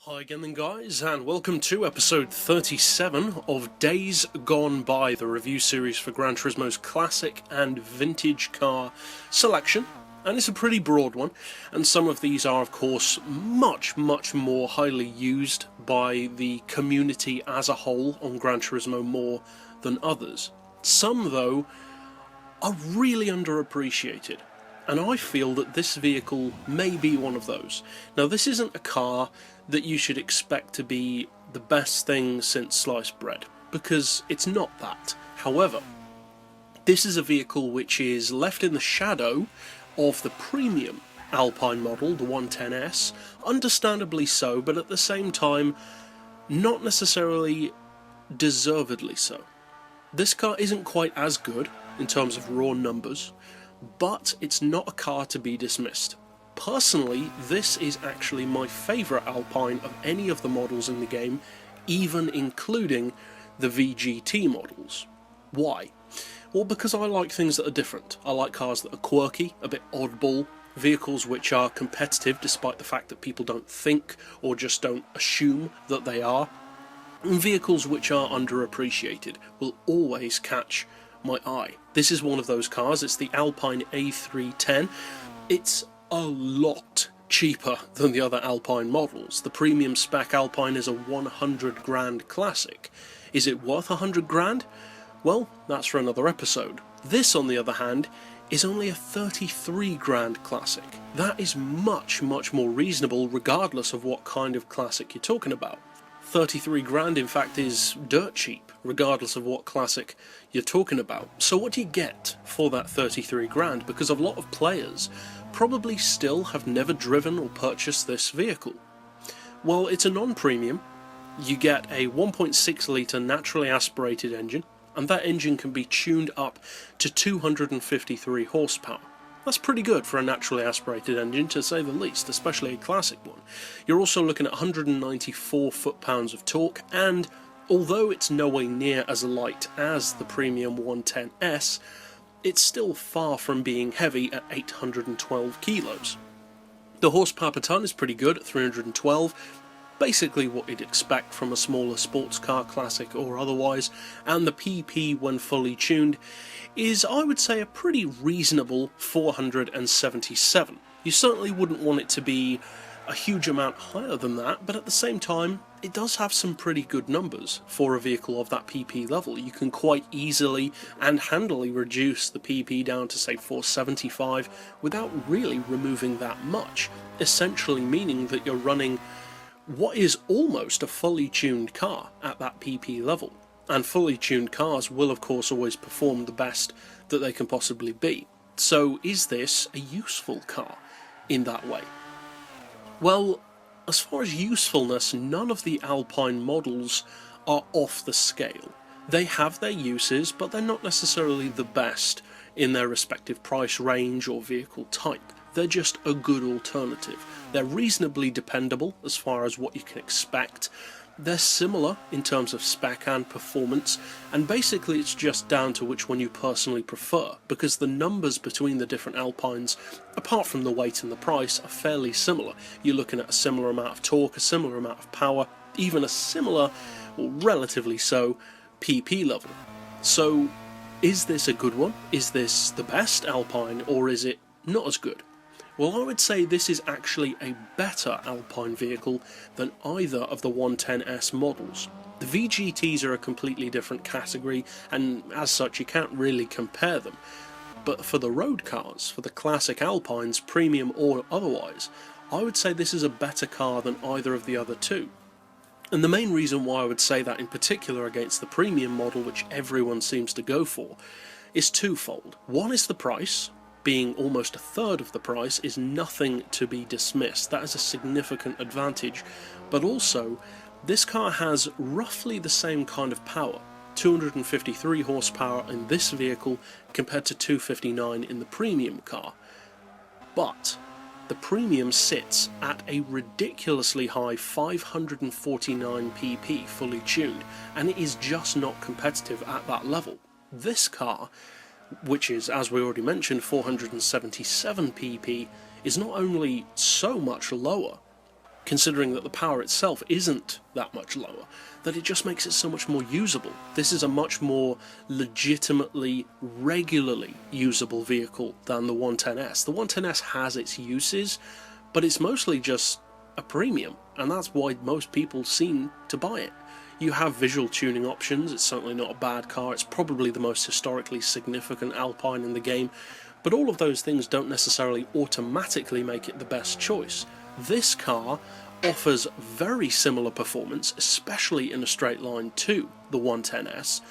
Hi again then guys, and welcome to episode 37 of Days Gone By, the review series for Gran Turismo's classic and vintage car selection. And it's a pretty broad one, and some of these are of course much more highly used by the community as a whole on Gran Turismo more than others. Some though are really underappreciated. And I feel that this vehicle may be one of those. Now this isn't a car that you should expect to be the best thing since sliced bread, because it's not that. However, this is a vehicle which is left in the shadow of the premium Alpine model, the 110S, understandably so, but at the same time, not necessarily deservedly so. This car isn't quite as good in terms of raw numbers, but it's not a car to be dismissed. Personally, this is actually my favourite Alpine of any of the models in the game, even including the VGT models. Why? Well, because I like things that are different. I like cars that are quirky, a bit oddball, vehicles which are competitive despite the fact that people don't think or just don't assume that they are, and vehicles which are underappreciated will always catch my eye. This is one of those cars. It's the Alpine A310. It's a lot cheaper than the other Alpine models. The premium spec Alpine is a 100 grand classic. Is it worth 100 grand? Well, that's for another episode. This, on the other hand, is only a 33 grand classic. That is much more reasonable regardless of what kind of classic you're talking about. 33 grand in fact is dirt cheap, regardless of what classic you're talking about. So what do you get for that 33 grand? Because a lot of players probably still have never driven or purchased this vehicle. Well, it's a non-premium. You get a 1.6 litre naturally aspirated engine, and that engine can be tuned up to 253 horsepower. That's pretty good for a naturally aspirated engine, to say the least, especially a classic one. You're also looking at 194 foot-pounds of torque, and although it's nowhere near as light as the premium 110S, it's still far from being heavy at 812 kilos. The horsepower per tonne is pretty good at 312, basically what you'd expect from a smaller sports car, classic or otherwise, and the PP when fully tuned is, I would say, a pretty reasonable 477. You certainly wouldn't want it to be a huge amount higher than that, but at the same time it does have some pretty good numbers for a vehicle of that PP level. You can quite easily and handily reduce the PP down to say 475 without really removing that much, essentially meaning that you're running what is almost a fully tuned car at that PP level. And fully tuned cars will of course always perform the best that they can possibly be. So is this a useful car in that way? Well, as far as usefulness, none of the Alpine models are off the scale. They have their uses, but they're not necessarily the best in their respective price range or vehicle type. They're just a good alternative. They're reasonably dependable as far as what you can expect. They're similar in terms of spec and performance, and basically it's just down to which one you personally prefer, because the numbers between the different Alpines, apart from the weight and the price, are fairly similar. You're looking at a similar amount of torque, a similar amount of power, even a similar, or relatively so, PP level. So is this a good one? Is this the best Alpine, or is it not as good? Well, I would say this is actually a better Alpine vehicle than either of the 110S models. The VGTs are a completely different category, and as such you can't really compare them. But for the road cars, for the classic Alpines, premium or otherwise, I would say this is a better car than either of the other two. And the main reason why I would say that in particular against the premium model, which everyone seems to go for, is twofold. One is the price. Being almost a third of the price is nothing to be dismissed. That is a significant advantage. But also, this car has roughly the same kind of power. 253 horsepower in this vehicle compared to 259 in the premium car. But the premium sits at a ridiculously high 549 pp fully tuned, and it is just not competitive at that level. This car, which is, as we already mentioned, 477 pp, is not only so much lower, considering that the power itself isn't that much lower, that it just makes it so much more usable. This is a much more legitimately, regularly usable vehicle than the 110S. The 110S has its uses, but it's mostly just a premium, and that's why most people seem to buy it. You have visual tuning options, it's certainly not a bad car, it's probably the most historically significant Alpine in the game, but all of those things don't necessarily automatically make it the best choice. This car offers very similar performance, especially in a straight line to the 110S.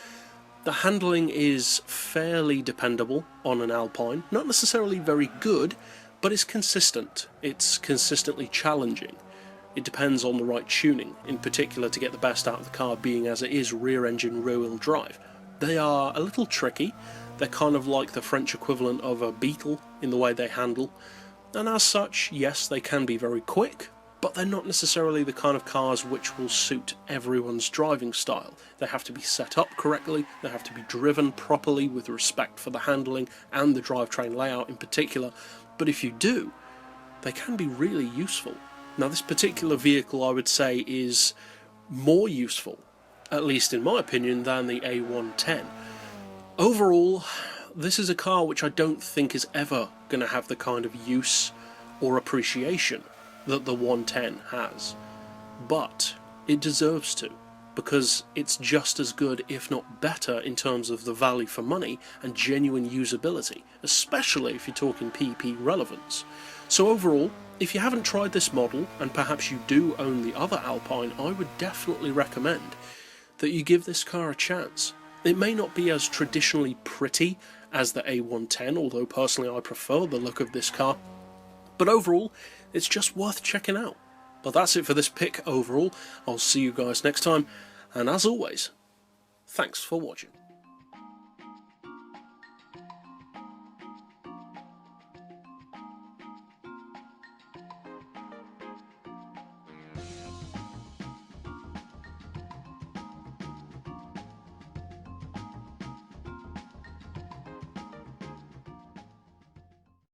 The handling is fairly dependable on an Alpine, not necessarily very good, but it's consistent. It's consistently challenging. It depends on the right tuning, in particular to get the best out of the car, being as it is rear-engine, rear-wheel drive. They are a little tricky. They're kind of like the French equivalent of a Beetle in the way they handle, and as such, yes, they can be very quick, but they're not necessarily the kind of cars which will suit everyone's driving style. They have to be set up correctly, they have to be driven properly with respect for the handling and the drivetrain layout in particular, but if you do, they can be really useful. Now, this particular vehicle, I would say, is more useful, at least in my opinion, than the A310. Overall, this is a car which I don't think is ever going to have the kind of use or appreciation that the 110 has. But it deserves to, because it's just as good, if not better, in terms of the value for money and genuine usability, especially if you're talking PP relevance. So overall, if you haven't tried this model, and perhaps you do own the other Alpine, I would definitely recommend that you give this car a chance. It may not be as traditionally pretty as the A310, although personally I prefer the look of this car, but overall, it's just worth checking out. But that's it for this pick overall. I'll see you guys next time, and as always, thanks for watching.